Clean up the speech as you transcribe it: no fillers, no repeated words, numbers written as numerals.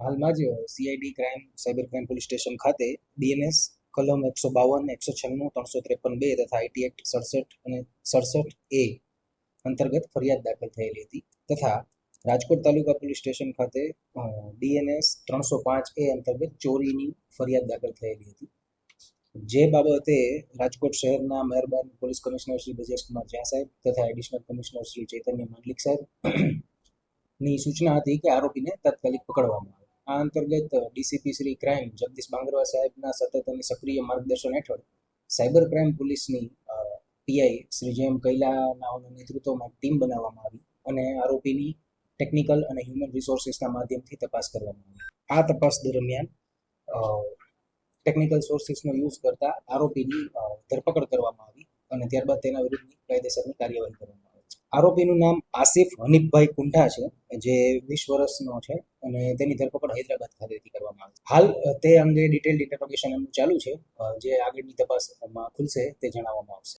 હાલમાં જ CID crime cyber crime police station ખાતે બીએનએસ કલમ 152, 196, 353 તથા આઈટી એક્ટ 67 અને 67A અંતર્ગત ફરિયાદ દાખલ થયેલી હતી તથા રાજકોટ તાલુકા પોલીસ સ્ટેશન ખાતે બીએનએસ 305A અંતર્ગત ચોરીની ફરિયાદ દાખલ થયેલી હતી. જે બાબતે રાજકોટ શહેરના મહેરબાન પોલીસ કમિશનર શ્રી બ્રજેશકુમાર ઝા સાહેબ તથા એડિશનલ કમિશનર શ્રી ચૈતન્ય માંડલિક સાહેબ ની સૂચના હતી કે આરોપીને તાત્કાલિક પકડવામાં આવે. આ અંતર્ગત ડીસીપી શ્રી ક્રાઇમ જગદીશ બાંગરવા સાહેબના સતત અને સક્રિય માર્ગદર્શન હેઠળ સાયબર ક્રાઇમ પોલીસની પીઆઈ શ્રી જેમ કૈલાનાઓના નેતૃત્વમાં ટીમ બનાવવામાં આવી અને આરોપીની ટેકનિકલ અને હ્યુમન રિસોર્સિસના માધ્યમથી તપાસ કરવામાં આવી. આ તપાસ દરમિયાન ટેકનિકલ સોર્સિસનો યુઝ કરતા આરોપીની ધરપકડ કરવામાં આવી અને ત્યારબાદ તેના વિરુદ્ધની કાયદેસરની કાર્યવાહી કરવામાં આવી. આરોપીનું નામ આસિફ હનીફભાઈ કુંઠા છે, જે 20 વર્ષનો છે અને તેની ધરપકડ હૈદરાબાદ ખાતેથી કરવામાં આવી. હાલ તે અંગે ડિટેલ્ડ ઇન્ટરોગેશન ચાલુ છે, જે આગળની તપાસમાં ખુલશે તે જણાવવામાં આવશે.